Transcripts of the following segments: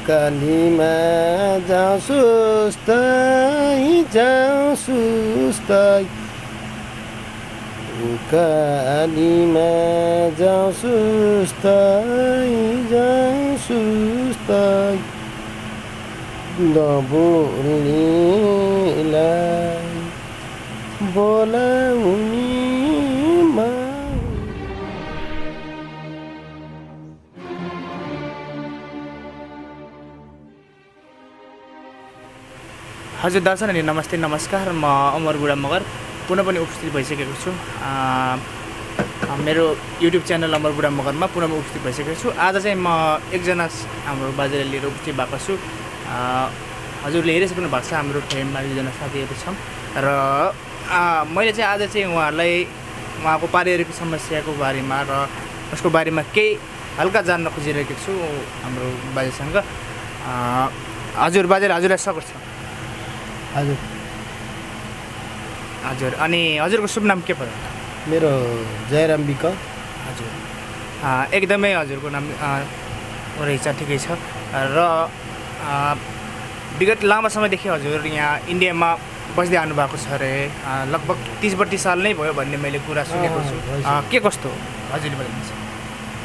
उकालीमा जाउँ सुस्तै उकालीमा जाउँ सुस्तै नबोल्नेलाई बोलाउने हजुर दर्शक अनि नमस्ते नमस्कार। म अमर बुढा मगर पुनः पनि उपस्थित भइसकेको छु मेरो युट्युब च्यानल अमर बुढा मगरमा पुनः उपस्थित भइसकेको छु। आज चाहिँ म एकजना हाम्रो बाजेलाई लिएर उपस्थित भएको छु। हजुरले हेरिसक्नु भएको छ, हाम्रो फ्रेममा दुईजना साथीहरू छौँ र मैले चाहिँ आज चाहिँ उहाँको पारिवारिक समस्याको बारेमा र उसको बारेमा केही हल्का जान्न खोजिरहेको छु हाम्रो बाजेसँग। हजुर बाजेले हजुरलाई स्वागत छ। हजुर हजुर अनि हजुरको शुभ नाम के पर्यो? मेरो जयराम विक। हजुर एकदमै हजुरको नाम रहेछ, ठिकै छ। र विगत लामो समयदेखि हजुर यहाँ इन्डियामा बस्दै आउनुभएको छ अरे, लगभग 30-32 साल नै भयो भन्ने मैले कुरा सुनेको छु। के कस्तो हजुरले बताउनुहोस्।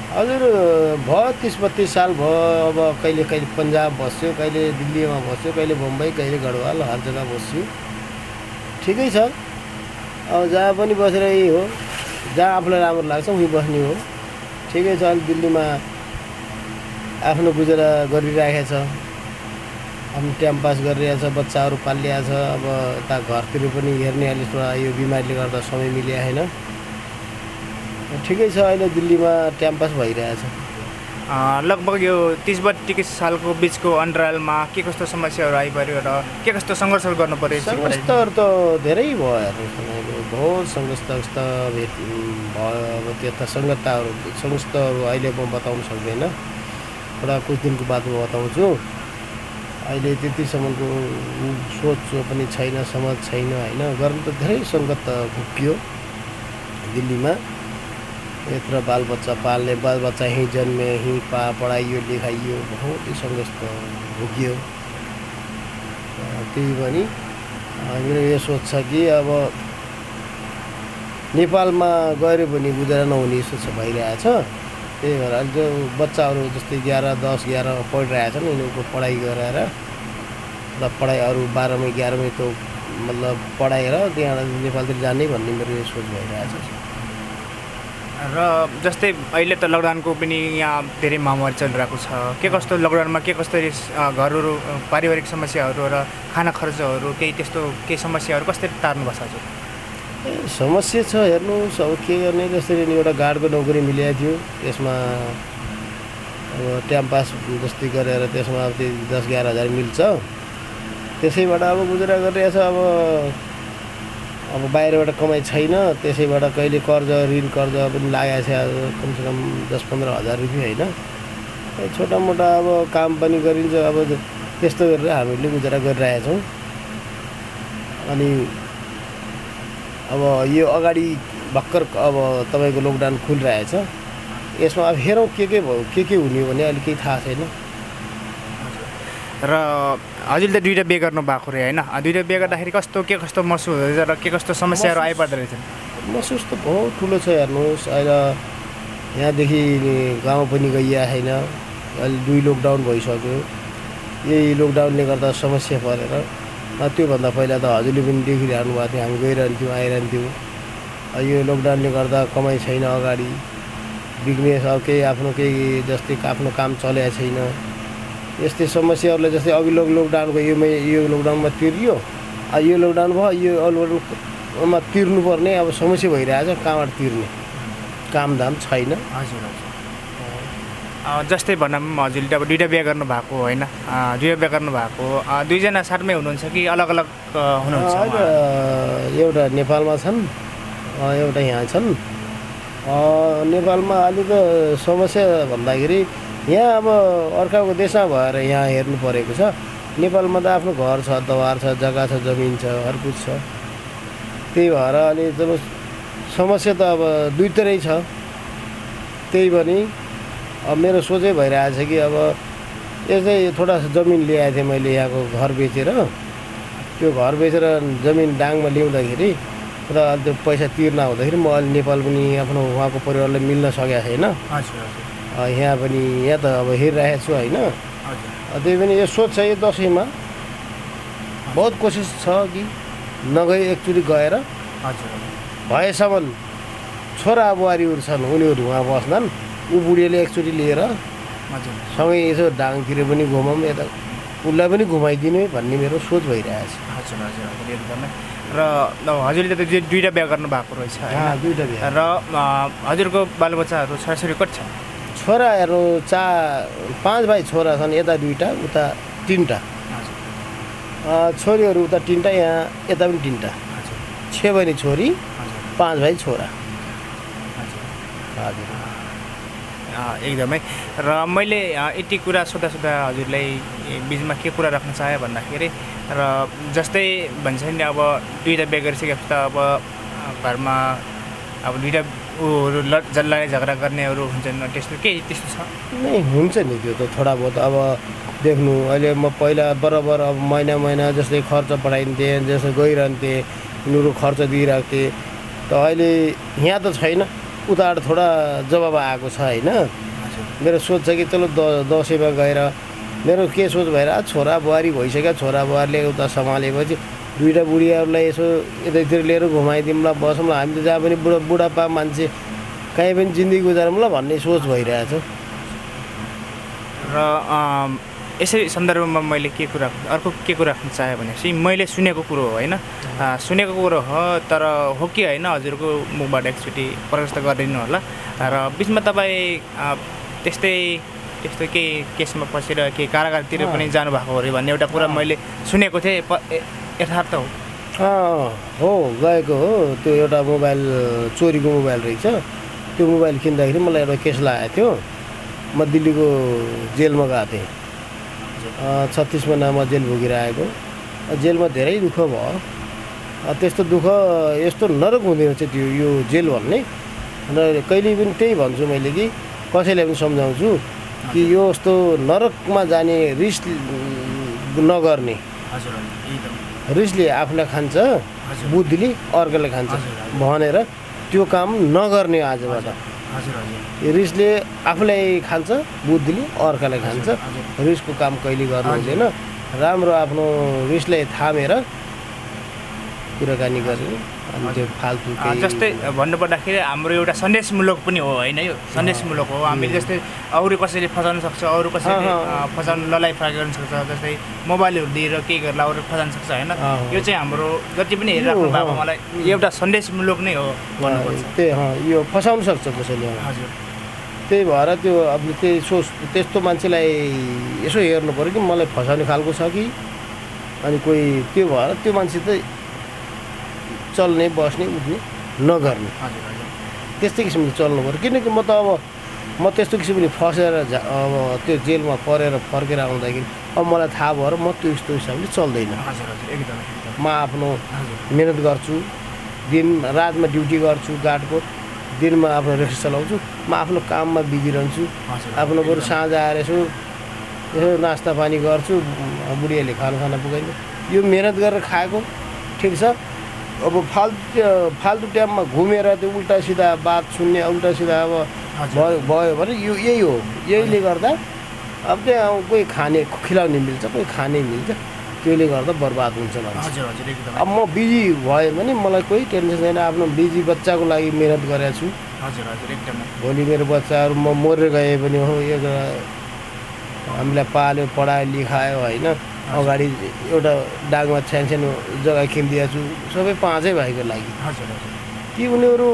हजुर भयो 30-32 साल भयो। अब कहिले कहिले पन्जाब बस्यो, कहिले दिल्लीमा बस्यो, कहिले मुम्बई, कहिले गढवाल, हर जग्गा बस्यो। ठिकै छ, अब जहाँ पनि बसेर यही हो, जहाँ आफूलाई राम्रो लाग्छ उहीँ बस्ने हो। ठिकै छ। अहिले दिल्लीमा आफ्नो गुजारा गरिरहेको छ, आफ्नो टाइम पास गरिरहेछ, बच्चाहरू पालिरहेको छ। अब यता घरतिर पनि हेर्ने अहिले थोडा यो बिमारीले गर्दा समय मिलेको छैन। ठिकै छ, अहिले दिल्लीमा टाइम पास भइरहेछ। लगभग यो 30-32 सालको बिचको अन्तरालमा के कस्तो समस्याहरू आइपऱ्यो र के कस्तो सङ्घर्षहरू गर्नु पऱ्यो? सङ्घर्षहरू त धेरै भयो, हेर्नुहोस् बहुत सङ्घर्ष भयो। अब त्यता सङ्घर्षहरू अहिले म बताउन सक्दैन, थोडा कुछ दिनको बादमा बताउँछु। अहिले त्यतिसम्मको सोच पनि छैन, समझ छैन होइन। गर्नु त धेरै सङ्गत भुकियो दिल्लीमा। यत्र बालबच्चा पाल्ने, बालबच्चा यहीँ जन्मे, यहीँ पढाइयो लेखाइयो, बहुत ही सङ्घर्ष भोगियो। त्यही पनि मेरो यो सोच छ कि अब नेपालमा गएर पनि गुजारा नहुने सोच भइरहेछ। त्यही भएर अहिले जो बच्चाहरू जस्तै 11-10-11 पढिरहेछन्, यिनीहरूको पढाइ गराएर र पढाइ अरू 12मै 11मै त मतलब पढाएर त्यहाँबाट नेपालतिर जाने भन्ने मेरो यो सोच भइरहेछ। र जस्तै अहिले त लकडाउनको पनि यहाँ धेरै महामारी चलिरहेको छ। के कस्तो लकडाउनमा के कस्तो घरहरू, पारिवारिक समस्याहरू र खाना खर्चहरू, केही त्यस्तो केही समस्याहरू कसरी टार्नुभएको छ हजुर? समस्या छ, हेर्नुहोस् अब के गर्ने। जसरी एउटा गार्डको नोकरी मिलेको थियो, त्यसमा अब टाइम पास जस्तै गरेर त्यसमा अब 10-11 हजार मिल्छ, त्यसैबाट अब गुजारा गरिरहेछ। अब बाहिरबाट कमाइ छैन, त्यसैबाट कहिले ऋण कर्ज पनि लागेको छ, कमसेकम 10-15 हजार रुपियाँ होइन। छोटा मोटा अब काम पनि गरिन्छ। अब त्यस्तो गरेर हामीले गुजारा गरिरहेछौँ। अनि अब यो अगाडि भर्खर अब तपाईँको लकडाउन खुलिरहेछ, यसमा अब हेरौँ के भयो, के हुने भने अहिले केही थाहा छैन। र हजुरले त दुईवटा बिहे गर्नु भएको रे होइन? दुईवटा बिहे गर्दाखेरि के कस्तो महसुस हुँदैछ र के कस्तो समस्याहरू आइपर्दो रहेछन्? महसुस त बहुत ठुलो छ। हेर्नुहोस् अहिले यहाँदेखि गाउँ पनि गइया छैन। अहिले 2 लकडाउन भइसक्यो। यही लकडाउनले गर्दा समस्या परेर त्योभन्दा पहिला त हजुरले पनि देखिरहनु भएको थियो, हामी गइरहन्थ्यौँ आइरहन्थ्यौँ। यो लकडाउनले गर्दा कमाइ छैन, अगाडि बिजनेस अब केही आफ्नो केही जस्तै आफ्नो काम चलेको छैन। यस्तै समस्याहरूलाई जस्तै अघिल्लो लकडाउनको यो लकडाउनमा तिरियो, यो लकडाउन भयो, यो लकडाउनमा तिर्नुपर्ने अब समस्या भइरहेछ। कहाँबाट तिर्ने, कामधाम छैन। हजुर हजुर जस्तै भनौँ हजुरले अब दुईवटा बिहे गर्नुभएको होइन? दुईवटा बिहे गर्नुभएको, दुईजना साथमै हुनुहुन्छ कि अलग अलग हुनुहुन्छ? एउटा नेपालमा छन्, एउटा यहाँ छन्। नेपालमा अलि त समस्या भन्दाखेरि यहाँ अब अर्काको देशमा भएर यहाँ हेर्नु परेको छ। नेपालमा त आफ्नो घर छ, दवार छ, जग्गा छ, जमिन छ, हर कुछ छ। त्यही भएर अलि जब समस्या त अब दुईतरै छ। त्यही पनि अब मेरो सोचै भइरहेछ कि अब यसै थोडा जमिन ल्याएको थिएँ मैले यहाँको घर बेचेर। त्यो घर बेचेर जमिन डाङमा ल्याउँदाखेरि र त्यो पैसा तिर्न हुँदाखेरि म अहिले नेपाल पनि आफ्नो उहाँको परिवारलाई मिल्न सकेको छैन। हजुर हजुर यहाँ पनि यहाँ त अब हेरिरहेको छु होइन। हजुर त्यही पनि यो सोच छ यो दसैँमा बहुत कोसिस छ कि नगई एकचोटि गएर हजुर भएसम्म छोरा बुहारीहरू छन् उनीहरू उहाँ बस्छन्, ऊ बुढीले एकचोटि लिएर हजुर सँगै यसो डाङतिर पनि घुमौँ, यता उसलाई पनि घुमाइदिने भन्ने मेरो सोच भइरहेछ। हजुर हजुर हजुर एकदमै। र हजुरले त दुईवटा बिहा गर्नुभएको रहेछ होइन? दुईवटा बिहा। र हजुरको बालबच्चाहरू छोराछोरी कति छ? छोराहरू 5 भाइ छोरा छन्, यता 2टा उता 3टा। हजुर छोरीहरू उता 3टा यहाँ यता पनि 3टा। हजुर 6 बहिनी छोरी, हजुर 5 भाइ छोरा। हजुर हजुर एकदमै। र मैले यति कुरा सोद्धा हजुरलाई बिचमा के कुरा राख्न चाहेँ भन्दाखेरि र जस्तै भन्छ नि अब दुईवटा बिहा गरिसकेपछि त अब घरमा अब दुईवटा ऊहरू लडाइँ झगडा गर्नेहरू हुन्छन्, त्यस्तो केही त्यस्तो छ? नै हुन्छ नि त्यो त थोडा बहुत। अब देख्नु अहिले म पहिला बराबर अब महिना जस्तै खर्च पठाइन्थेँ, जस्तो गइरहन्थेँ, उनीहरू खर्च दिइरहेको थिएँ। त अहिले यहाँ त छैन, उताबाट थोडा जवाब आएको छ होइन। मेरो सोच छ कि चलो दसैँमा गएर मेरो के सोच भएर छोरा बुहारी भइसक्यो, छोरा बुहारीले उता सम्हालेपछि 2टा बुढीहरूलाई यसो यतैतिर लिएर घुमाइदिउँला, बसौँला, हामी त जहाँ पनि बुढापा मान्छे कहीँ पनि जिन्दगी गुजारौँ ल भन्ने सोच भइरहेछ। र यसै सन्दर्भमा मैले अर्को के कुरा राख्न चाहेँ भनेपछि मैले सुनेको कुरो हो होइन, सुनेको कुरो हो तर हो कि होइन हजुरको मुखबाट एकचोटि प्रकाश त गरिदिनु होला। र बिचमा तपाईँ त्यस्तो केही केसमा पसेर केही कारागारतिर पनि जानुभएको अरे भन्ने एउटा कुरा मैले सुनेको थिएँ, यथार्थ हो? हो गएको हो। त्यो एउटा मोबाइल चोरीको मोबाइल रहेछ। त्यो मोबाइल किन्दाखेरि मलाई एउटा केस लागेको थियो। म दिल्लीको जेलमा गएको थिएँ। 36 महिना म जेल भोगिरहेको। जेलमा धेरै दुःख भयो। त्यस्तो दुःख यस्तो नरक हुँदैन रहेछ त्यो यो जेल भन्ने। र कहिले पनि त्यही भन्छु मैले कि कसैलाई पनि सम्झाउँछु कि यो यस्तो नरकमा जाने रिस्क नगर्ने। रिसले आफूलाई खान्छ, बुद्धिले अर्कोलाई खान्छ भनेर त्यो काम नगर्ने आजबाट। रिसले आफूलाई खान्छ, बुद्धिले अर्कालाई खान्छ। रिसको काम कहिले गर्नु हुँदैन। राम्रो आफ्नो रिसलाई थामेर कुराकानी गर्ने अनि त्यो फाल्तु जस्तै भन्नुपर्दाखेरि हाम्रो एउटा सन्देशमूलक पनि हो होइन? यो सन्देशमूलक हो। हामीले जस्तै अरू कसैले फसाउन सक्छ, अरू कसैले फसाउन लडाइँ फराक गर्न सक्छ, जस्तै मोबाइलहरू दिएर केही गरेर अरू फसाउन सक्छ होइन? यो चाहिँ हाम्रो जति पनि हेरिराख्नु भएको मलाई एउटा सन्देशमूलक नै हो भन्नुपर्छ। त्यही यो फसाउन सक्छ कसैले। हजुर त्यही भएर त्यो अब त्यस्तो मान्छेलाई यसो हेर्नु पऱ्यो कि मलाई फसाउने खालको छ कि, अनि कोही त्यो भएर त्यो मान्छे त चल्ने बस्ने उठ्ने नगर्ने त्यस्तै किसिमले चल्नु पऱ्यो। किनकि म त्यस्तो किसिमले फसेर अब त्यो जेलमा परेर फर्केर आउँदाखेरि अब मलाई थाहा भएर म त्यस्तो हिसाबले चल्दैन। म आफ्नो मिहिनेत गर्छु, दिन रातमा ड्युटी गर्छु गार्डको, दिनमा आफ्नो रिक्सा चलाउँछु, म आफ्नो काममा बिजी रहन्छु। आफ्नो बरु साँझ आएर यसो नास्ता पानी गर्छु, बुढीहरूले खाना पुगाइदिनु। यो मिहिनेत गरेर खाएको ठिक छ। अब फाल्तु टाइममा घुमेर त्यो उल्टा सिधा बात सुन्ने, उल्टा सिधा अब भयो भने यो यही हो। यहीले गर्दा अब त्यहाँ कोही खाने खिलाउने मिल्छ, कोही खाने मिल्छ, त्यसले गर्दा बर्बाद हुन्छ मान्छे। अब म बिजी भयो भने मलाई कोही टेन्सन छैन। आफ्नो बिजी बच्चाको लागि मिहिनेत गरेको छु। भोलि मेरो बच्चाहरू म मरेर गए पनि हो, हामीलाई पाल्यो, पढायो, लिखायो होइन। अगाडि एउटा डाङमा सानो जग्गा किनिदिएको छु सबै 5 भाइको लागि कि उनीहरू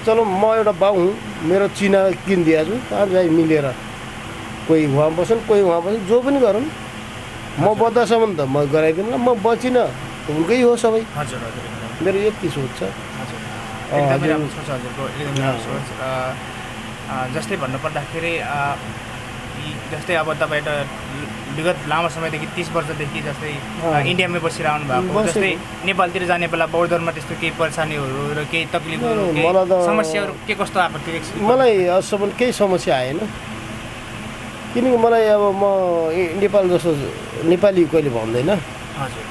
चलो म एउटा बाउ हुँ, मेरो चिना किनिदिएको छु, 5 भाइ मिलेर कोही वहाँ बस्छन्, कोही वहाँ बस्छन्, जो पनि गरौँ। म बच्दासम्म त म गराइदिउँ, म बचिनँ उनकै हो सबै। मेरो यति सोच छ। जस्तै भन्नुपर्दाखेरि जस्तै अब तपाईँ त विगत लामो समयदेखि 30 वर्षदेखि जस्तै इन्डियामै बसिरहनु भएको, जस्तै नेपालतिर जाने बेला बौद्धरमा त्यस्तो केही परेसानीहरू र केही तकलिफहरू समस्याहरू के कस्तो आएको थियो? मलाई अहिलेसम्म केही समस्या आएन। किनकि मलाई अब म नेपाल जस्तो नेपाली कहिले भन्दैन, हजुर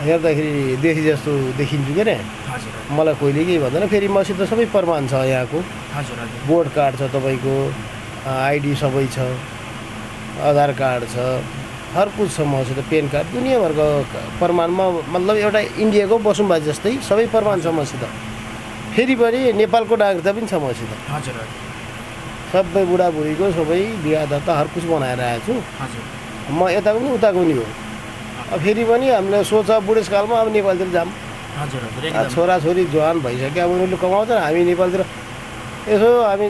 हेर्दाखेरि देशी जस्तो देखिन्छु के अरे, हजुर मलाई कहिले केही भन्दैन। फेरि मसित सबै प्रमाण छ, यहाँको हजुर हजुर बोर्ड कार्ड छ, तपाईँको आइडी सबै छ, आधार कार्ड छ, हर कुछ छ मसित, पेन कार्ड, दुनियाँभरको प्रमाणमा, मतलब एउटा इन्डियाको बसुमबाजी जस्तै सबै प्रमाण छ मसित। फेरि पनि नेपालको नागरिकता पनि छ मसित, हजुर सबै बुढाबुढीको सबै बिहा दर्ता हर कुछ बनाएर आएको छु। हजुर म यताको पनि उताको पनि हो। अब फेरि पनि हामीले सोच बुढेसकालमा अब नेपालतिर जाऊँ, हजुर हजुर एकदम छोराछोरी जवान भइसक्यो, अब उनीहरूले कमाउँछन्, हामी नेपालतिर यसो हामी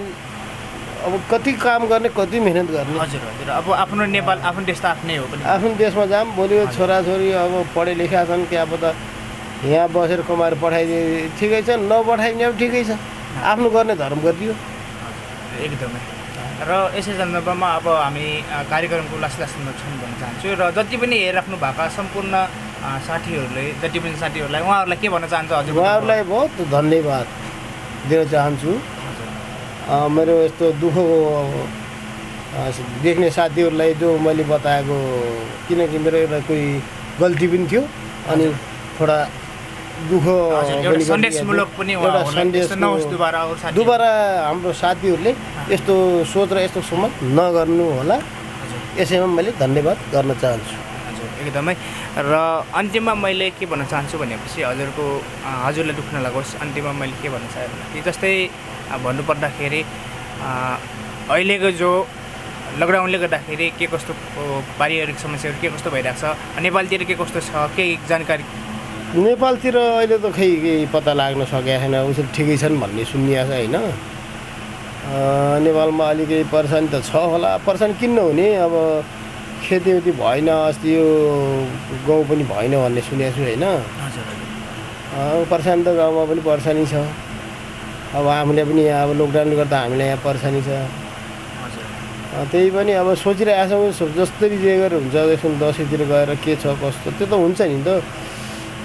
अब कति काम गर्ने, कति मिहिनेत गर्ने। हजुर हजुर अब आफ्नो नेपाल आफ्नो देश त आफ्नै हो पनि। आफ्नो देशमा जाऊँ, भोलि छोराछोरी अब पढे लेखा छन्, क्या पो त यहाँ बसेर कमाएर पठाइदिए ठिकै छ, नपठाइदिने अब ठिकै छ, आफ्नो गर्ने धर्म गरिदियो। एकदमै। र यसै सन्दर्भमा अब हामी कार्यक्रमको लास्ट छन् भन्न चाहन्छु, र जति पनि हेरिराख्नु भएका सम्पूर्ण साथीहरूले, जति पनि साथीहरूलाई उहाँहरूलाई के भन्न चाहन्छ हजुर? उहाँहरूलाई बहुत धन्यवाद दिन चाहन्छु। मेरो यस्तो दुःखको देख्ने साथीहरूलाई जो मैले बताएको, किनकि मेरो एउटा कोही गल्ती पनि थियो, अनि थोडा दुःख सन्देशमूलक पनि दुबारा हाम्रो साथीहरूले यस्तो सोच र यस्तो समझ नगर्नु होला, यसैमा मैले धन्यवाद गर्न चाहन्छु। हजुर एकदमै। र अन्तिममा मैले के भन्न चाहन्छु भनेपछि हजुरले दुःख नलागोस्, अन्तिममा मैले के भन्न चाहेँ भने जस्तै भन्नुपर्दाखेरि अहिलेको जो लकडाउनले गर्दाखेरि के कस्तो पारिवारिक समस्याहरू के कस्तो भइरहेको छ, नेपालतिर के कस्तो छ, केही जानकारी? नेपालतिर अहिले त खै केही पत्ता लाग्न सकेको छैन, उसरी ठिकै छन् भन्ने सुनिएको छ होइन। नेपालमा अलिकति परेसानी त छ होला, परेसानी किन नहुने, अब खेतीपाती भएन, अस्ति यो गाउँ पनि भएन भन्ने सुनेको छु होइन। परेसानी त गाउँमा पनि परेसानी छ, अब हामीले पनि यहाँ अब लकडाउनले गर्दा हामीलाई यहाँ परेसानी छ। त्यही पनि अब सोचिरहेको छौँ जसरी जे गरेर हुन्छ, यसो दसैँतिर गएर के छ कस्तो, त्यो त हुन्छ नि त,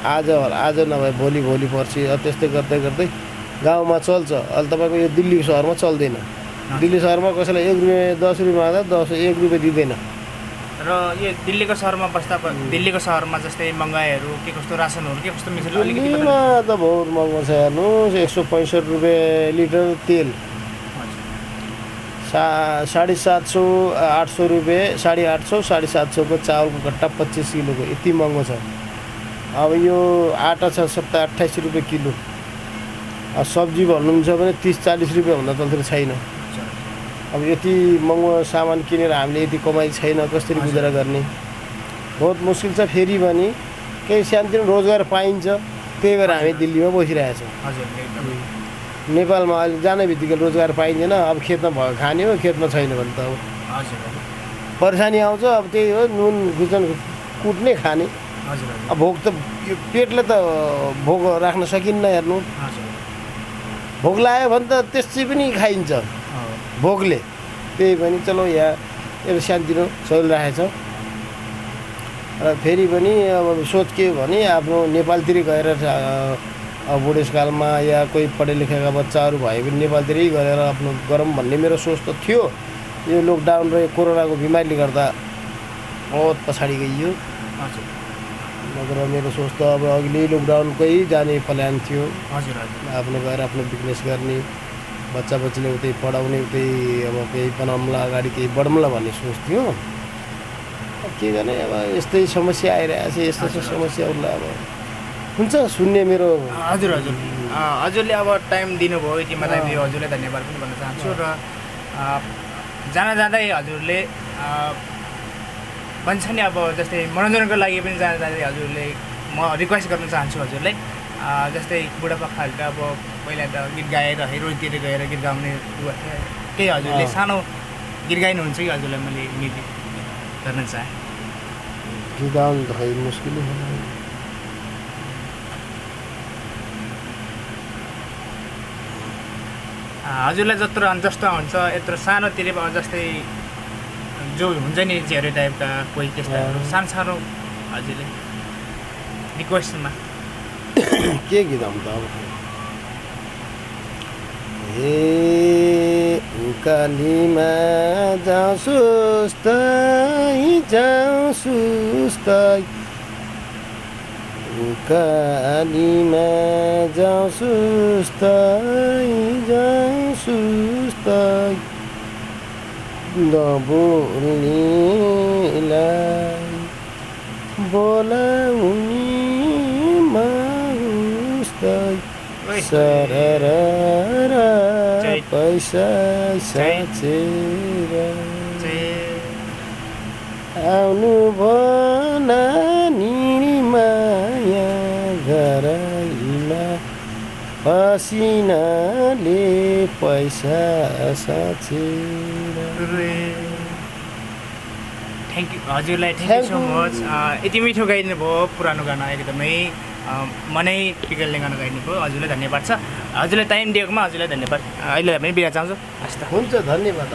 आज नभए भोलि पर्सि त्यस्तै गर्दै गर्दै गाउँमा चल्छ। अहिले तपाईँको यो दिल्ली सहरमा चल्दैन, दिल्ली सहरमा कसैलाई 1 रुपियाँ 10 रुपियाँ माग्दा 1 रुपियाँ दिँदैन। र यो दिल्लीको सहरमा बस्दा दिल्लीको सहरमा जस्तै महँगाइहरू के कस्तो, रासनहरू के कस्तो मिल्छ? दिल्लीमा त बहुत महँगो छ, हेर्नुहोस् 165 रुपियाँ लिटर तेल, 750 800 रुपियाँ, 850 750को चावलको कट्टा 25 किलोको, यति महँगो छ। अब यो आटा छ 28 रुपियाँ किलो, सब्जी भन्नुहुन्छ भने 30-40 रुपियाँ भन्दा तलतिर छैन। अब यति महँगो सामान किनेर हामीले यति कमाइ छैन, कसरी गुजारा गर्ने, बहुत मुस्किल छ। फेरि पनि केही सानोतिनो रोजगार पाइन्छ, त्यही भएर हामी दिल्लीमा बसिरहेछौँ। नेपालमा अहिले जाने बित्तिकै रोजगार पाइँदैन, अब खेतमा खाने हो, खेतमा छैन भने त अब परेसानी आउँछ। अब त्यही हो, नुन गुजन कुट्ने खाने। अब भोक त यो पेटले त भोक राख्न सकिन्न, हेर्नु भोक लाग्यो भने त त्यसै पनि खाइन्छ भोकले। त्यही पनि चलो यहाँ एउटा सानोतिनो चलिरहेछ। र फेरि पनि अब सोच के भने आफ्नो नेपालतिर गएर अब बुढेसकालमा या कोही पढे लेखेका बच्चाहरू भए पनि नेपालतिरै गएर आफ्नो गरौँ भन्ने मेरो सोच त थियो। यो लकडाउन र कोरोनाको बिमारीले गर्दा बहुत पछाडि गइयो। नत्र मेरो सोच त अब अघिल्लै लकडाउनकै जाने प्लान थियो। आफ्नो गएर आफ्नो बिजनेस गर्ने, बच्चा बच्चीले उतै पढाउने, उतै अब केही बनाउँला, अगाडि केही बढौँला भन्ने सोच थियो। अब के गर्ने, अब यस्तै समस्या आइरहेको छ, यस्तो समस्याहरूलाई अब हुन्छ सुन्ने मेरो। हजुरले अब टाइम दिनुभयो, यतिमा टाइम दियो, हजुरलाई धन्यवाद पनि भन्न चाहन्छु। र जाँदै हजुरले भन्छ नि अब जस्तै मनोरञ्जनको लागि पनि जाँदै हजुरले म रिक्वेस्ट गर्न चाहन्छु हजुरलाई, जस्तै बुढापाकाहरूले अब पहिला त गीत गाएर हिरोतिर गएर गीत गाउने केही हजुरले सानो गीत गाइनुहुन्छ कि हजुरलाई मैले निधि गर्न चाहेँ? गीत गाउनु त खै मुस्किलै हो। हजुरलाई जस्तो हुन्छ यत्रो सानोतिर जस्तै जो हुन्छ नि झेरो टाइपका कोही त्यस्ताहरू सानो हजुरले रिक्वेस्टमा के गीत आउनु त अब उकालीमा जाउँ सुस्तै उकालीमा जाउँ सुस्तै नबोल्नेलाई बोलाउने माउस्तै सरररा पैसा साँचेर आउनु भनानी माया गराइमा पसिनाले पैसा साँचेर। थ्याङ्क यू हजुरलाई, थ्याङ्क यू सो मच। यति मिठो गाइदिनु भयो पुरानो गाना, एकदमै मनै पिघल्ने गाना गाइदिनु भयो। हजुरलाई धन्यवाद छ, हजुरलाई टाइम दिएकोमा हजुरलाई धन्यवाद। अहिले पनि बिदा चाहन्छु। हस् त, हुन्छ, धन्यवाद।